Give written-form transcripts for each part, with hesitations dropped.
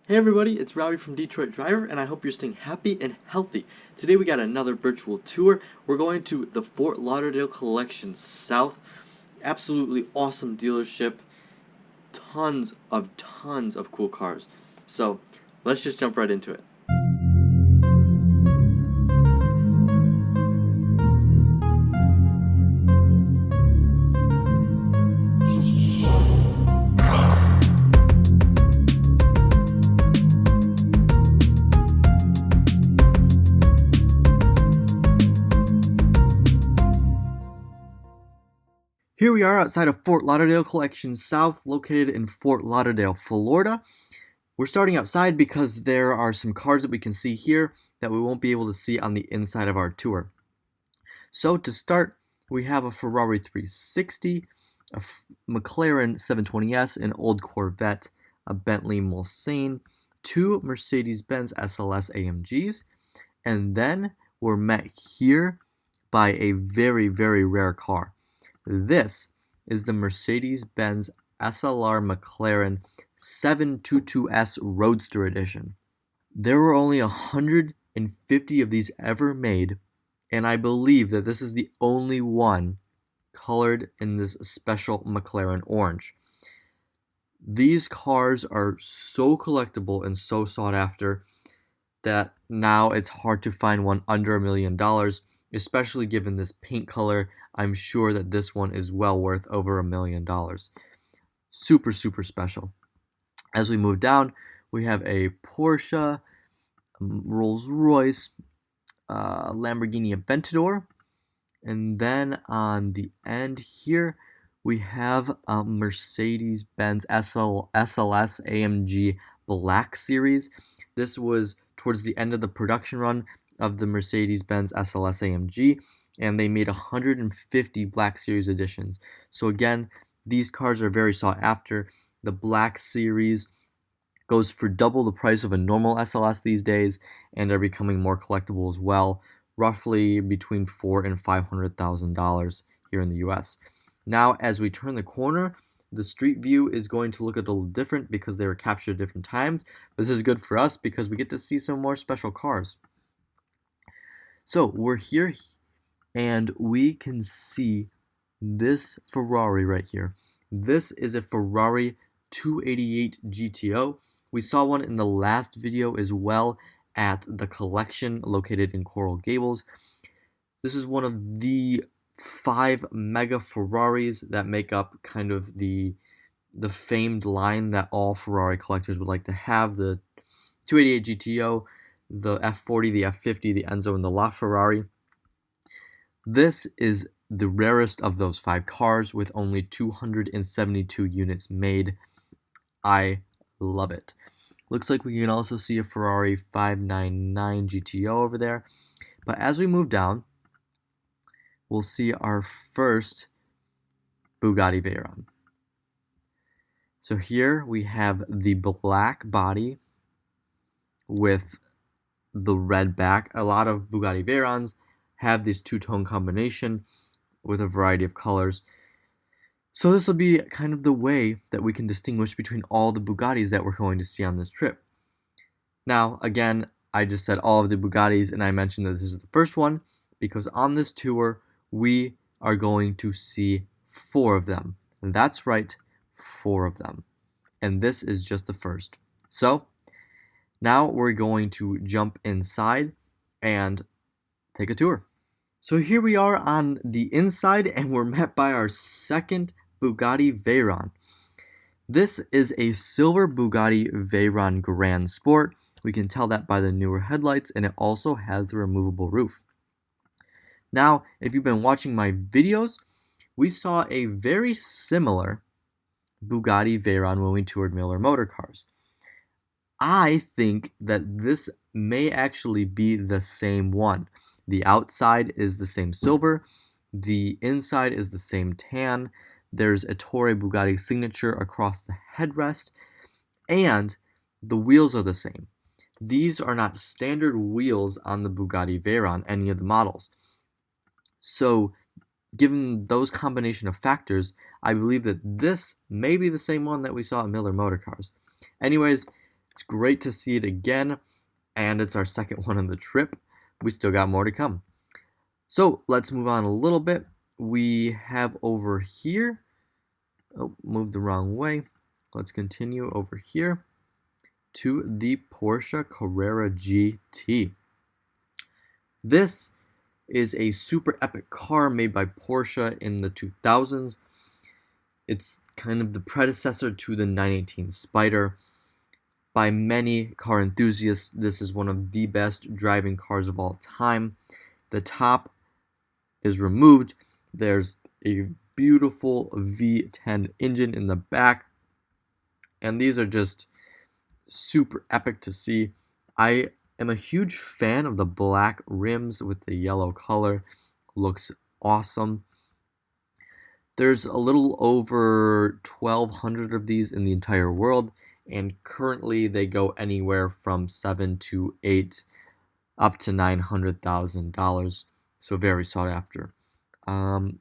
Hey everybody, it's Robbie from Detroit Driver, and I hope you're staying happy and healthy. Today we got another virtual tour. We're going to the Fort Lauderdale Collection South. Absolutely awesome dealership. Tons of cool cars. So let's just jump right into it. Here we are outside of Fort Lauderdale Collection South, located in Fort Lauderdale, Florida. We're starting outside because there are some cars that we can see here that we won't be able to see on the inside of our tour. So to start, we have a Ferrari 360, a McLaren 720S, an old Corvette, a Bentley Mulsanne, two Mercedes-Benz SLS AMGs, and then we're met here by a very rare car. This is the Mercedes-Benz SLR McLaren 722S Roadster Edition. There were only 150 of these ever made, and I believe that this is the only one colored in this special McLaren orange. These cars are so collectible and so sought after that now it's hard to find one under $1 million. Especially given this paint color, I'm sure that this one is well worth over $1 million. Super special. As we move down, we have a Porsche, Rolls-Royce, Lamborghini Aventador, and then on the end here, we have a Mercedes-Benz SLS AMG Black Series. This was towards the end of the production run of the Mercedes-Benz SLS AMG, and they made 150 Black Series editions. So again, these cars are very sought after. The Black Series goes for double the price of a normal SLS these days, and are becoming more collectible as well, roughly between $400,000 and $500,000 here in the US. Now, as we turn the corner, the street view is going to look a little different because they were captured at different times. This is good for us because we get to see some more special cars. So we're here and we can see this Ferrari right here. This is a Ferrari 288 GTO. We saw one in the last video as well at the collection located in Coral Gables. This is one of the 5 mega Ferraris that make up kind of the famed line that all Ferrari collectors would like to have. The 288 GTO, the F40, the F50, the Enzo, and the LaFerrari. This is the rarest of those 5 cars with only 272 units made. I love it. Looks like we can also see a Ferrari 599 GTO over there. But as we move down, we'll see our first Bugatti Veyron. So here we have the black body with the red back. A lot of Bugatti Veyrons have this two-tone combination with a variety of colors. So this will be kind of the way that we can distinguish between all the Bugattis that we're going to see on this trip. Now, again, I just said all of the Bugattis, and I mentioned that this is the first one because on this tour, we are going to see 4 of them. And that's right, 4 of them. And this is just the first. So now we're going to jump inside and take a tour. So here we are on the inside, and we're met by our second Bugatti Veyron. This is a silver Bugatti Veyron Grand Sport. We can tell that by the newer headlights, and it also has the removable roof. Now, if you've been watching my videos, we saw a very similar Bugatti Veyron when we toured Miller Motor Cars. I think that this may actually be the same one. The outside is the same silver, the inside is the same tan, there's a Torre Bugatti signature across the headrest, and the wheels are the same. These are not standard wheels on the Bugatti Veyron, any of the models. So, given those combination of factors, I believe that this may be the same one that we saw at Miller Motor Cars. Anyways, It's great to see it again, and it's our second one on the trip. We still got more to come. So let's move on a little bit. We have over here, oh, moved the wrong way. Let's continue over here to the Porsche Carrera GT. This is a super epic car made by Porsche in the 2000s. It's kind of the predecessor to the 918 Spyder. By many car enthusiasts, this is one of the best driving cars of all time. The top is removed. There's a beautiful V10 engine in the back, and these are just super epic to see. I am a huge fan of the black rims with the yellow color. Looks awesome. There's a little over 1,200 of these in the entire world, and currently they go anywhere from 7 to 8 up to $900,000, so very sought after.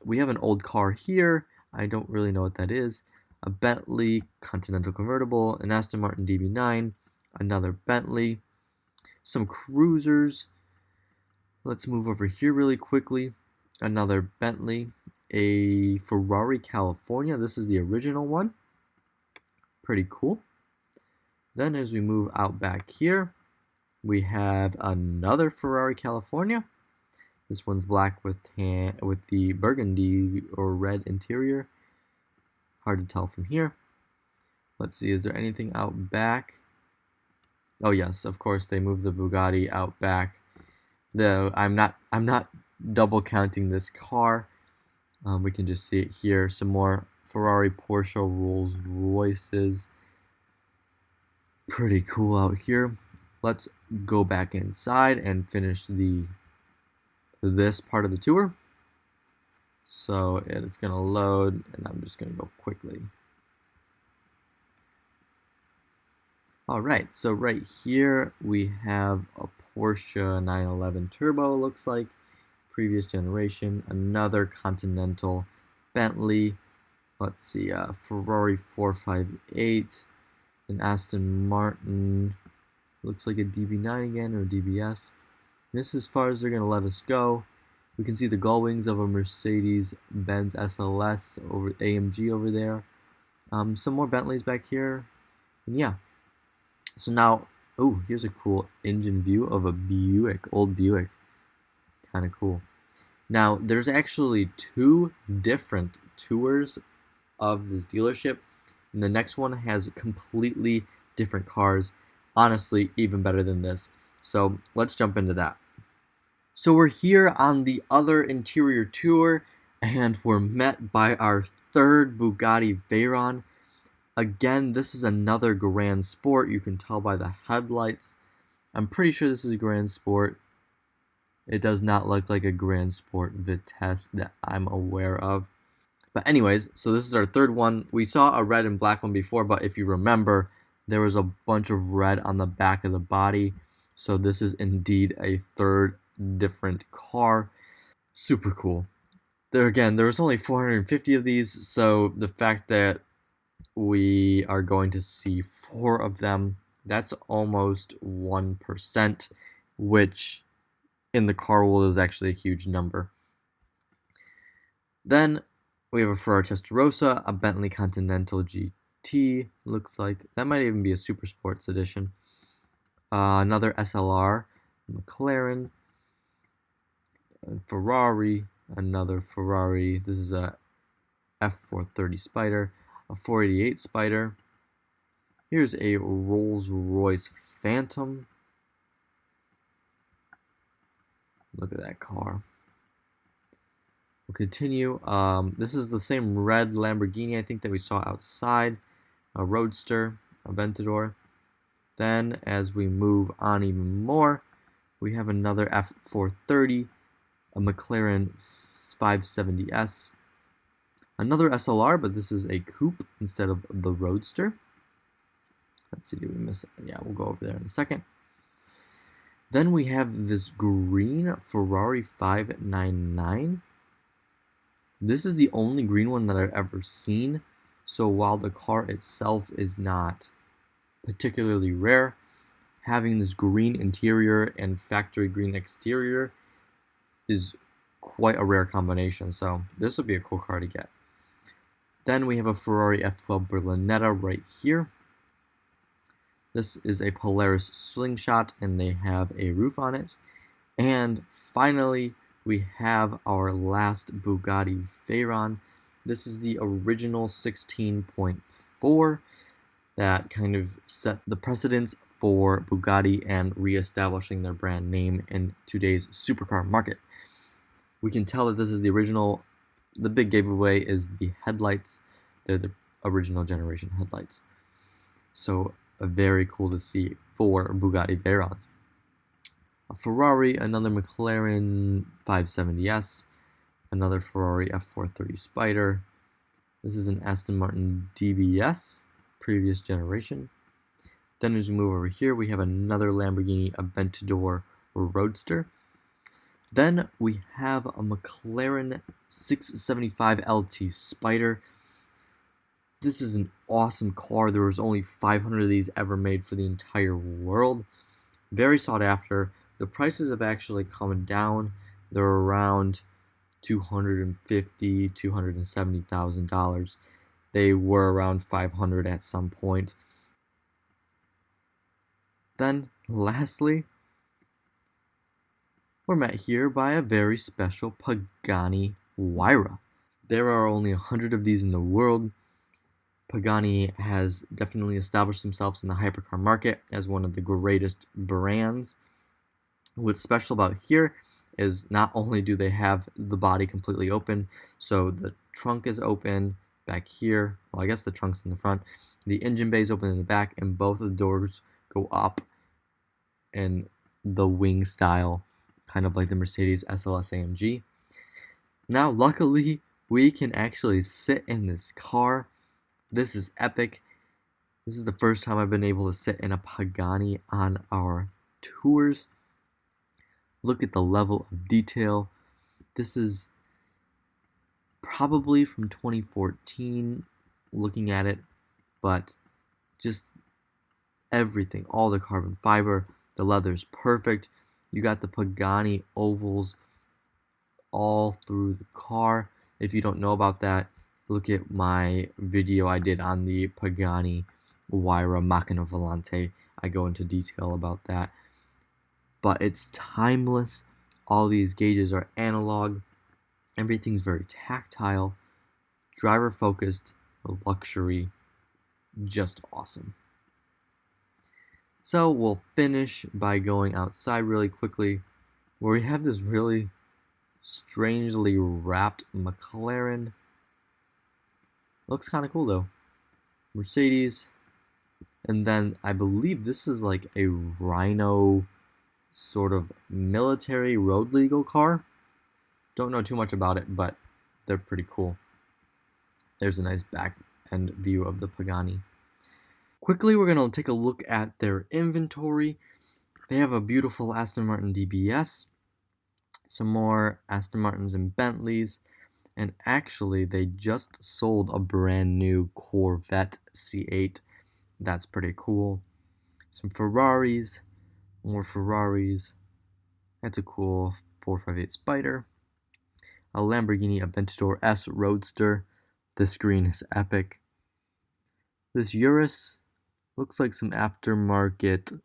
We have an old car here. I don't really know what that is. A Bentley Continental convertible, an Aston Martin DB9, another Bentley, some cruisers. Let's move over here really quickly. Another Bentley, a Ferrari California. This is the original one. Pretty cool. Then as we move out back here, we have another Ferrari California. This one's black with the burgundy or red interior. Hard to tell from here. Let's see, is there anything out back? Oh yes, of course they moved the Bugatti out back. Though I'm not double counting this car. We can just see it here. Some more Ferrari, Porsche, Rolls Royces. Pretty cool out here. Let's go back inside and finish this part of the tour. So it's gonna load, and I'm just gonna go quickly. Alright, so right here we have a Porsche 911 Turbo, looks like, previous generation, another Continental Bentley, let's see, Ferrari 458, an Aston Martin, looks like a DB9 again, or DBS. This is as far as they're going to let us go. We can see the gull wings of a Mercedes-Benz SLS over AMG over there. Some more Bentleys back here, and yeah. So now, oh, here's a cool engine view of a Buick, old Buick. Kind of cool. Now, there's actually 2 different tours of this dealership, and the next one has completely different cars. Honestly, even better than this. So let's jump into that. So we're here on the other interior tour, and we're met by our third Bugatti Veyron. Again, this is another Grand Sport. You can tell by the headlights. I'm pretty sure this is a Grand Sport. It does not look like a Grand Sport Vitesse that I'm aware of. But anyways, so this is our third one. We saw a red and black one before, but if you remember, there was a bunch of red on the back of the body. So this is indeed a third different car. Super cool. There was only 450 of these, so the fact that we are going to see 4 of them, that's almost 1%, which in the car world is actually a huge number. Then we have a Ferrari Testarossa, a Bentley Continental GT, looks like. That might even be a Super Sports edition. Another SLR McLaren, Ferrari, another Ferrari. This is a F430 Spyder, a 488 Spyder. Here's a Rolls Royce Phantom. Look at that car. We'll continue. This is the same red Lamborghini, I think, that we saw outside. A Roadster, Aventador. Then, as we move on even more, we have another F430, a McLaren 570S, another SLR, but this is a coupe instead of the Roadster. Let's see, did we miss it? Yeah, we'll go over there in a second. Then we have this green Ferrari 599. This is the only green one that I've ever seen. So while the car itself is not particularly rare. Having this green interior and factory green exterior is quite a rare combination, so this would be a cool car to get. Then we have a Ferrari F12 Berlinetta right here. This is a Polaris Slingshot, and they have a roof on it. And finally, we have our last Bugatti Veyron. This is the original 16.4 that kind of set the precedence for Bugatti and re-establishing their brand name in today's supercar market. We can tell that this is the original. The big giveaway is the headlights. They're the original generation headlights. So very cool to see for Bugatti Veyrons. A Ferrari, another McLaren 570S, another Ferrari F430 Spider. This is an Aston Martin DBS, previous generation. Then as we move over here, we have another Lamborghini Aventador Roadster. Then we have a McLaren 675 LT Spider. This is an awesome car. There was only 500 of these ever made for the entire world. Very sought after. The prices have actually come down. They're around $250,000, $270,000. They were around 500 at some point. Then, lastly, we're met here by a very special Pagani Huayra. There are only 100 of these in the world. Pagani has definitely established themselves in the hypercar market as one of the greatest brands. What's special about here is not only do they have the body completely open, so the trunk is open back here. Well, I guess the trunk's in the front. The engine bay is open in the back, and both of the doors go up in the wing style, kind of like the Mercedes SLS AMG. Now, luckily, we can actually sit in this car. This is epic. This is the first time I've been able to sit in a Pagani on our tours. Look at the level of detail. This is probably from 2014, looking at it, but just everything, all the carbon fiber, the leather's perfect. You got the Pagani ovals all through the car. If you don't know about that, look at my video I did on the Pagani Huayra Macchina Volante. I go into detail about that. But it's timeless. All these gauges are analog. Everything's very tactile, driver focused, luxury, just awesome. So we'll finish by going outside really quickly, where we have this really strangely wrapped McLaren. Looks kind of cool though. Mercedes, and then I believe this is like a Rhino sort of military road legal car. Don't know too much about it, but they're pretty cool. There's a nice back end view of the Pagani. Quickly, we're going to take a look at their inventory. They have a beautiful Aston Martin DBS, some more Aston Martins and Bentleys, and actually they just sold a brand new Corvette C8. That's pretty cool. Some Ferraris, more Ferraris. That's a cool 458 Spider. A Lamborghini Aventador S Roadster. This green is epic. This Urus looks like some aftermarket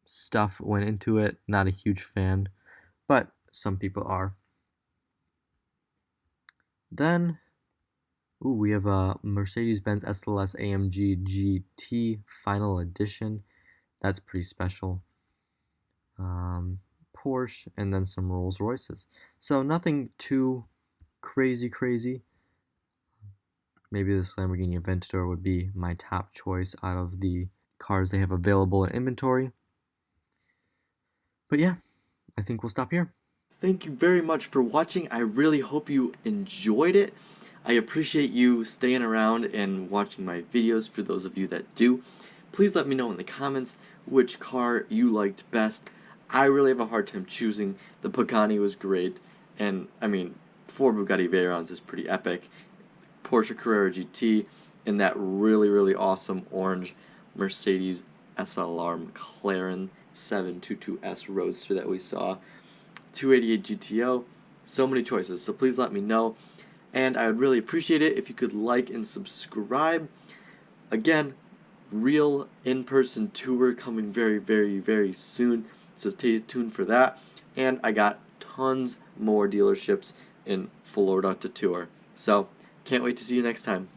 stuff went into it. Not a huge fan, but some people are. Then, we have a Mercedes-Benz SLS AMG GT Final Edition. That's pretty special. Porsche, and then some Rolls Royces. So nothing too crazy. Maybe this Lamborghini Aventador would be my top choice out of the cars they have available in inventory. But yeah, I think we'll stop here. Thank you very much for watching. I really hope you enjoyed it. I appreciate you staying around and watching my videos. For those of you that do, please let me know in the comments which car you liked best. I really have a hard time choosing. The Pagani was great, and I mean, 4 Bugatti Veyrons is pretty epic. Porsche Carrera GT, and that really awesome orange Mercedes SLR McLaren 722S Roadster that we saw, 288 GTO, so many choices. So please let me know, and I would really appreciate it if you could like and subscribe. Again, real in-person tour coming very, very, very soon, so stay tuned for that. And I got tons more dealerships in Florida to tour, so can't wait to see you next time.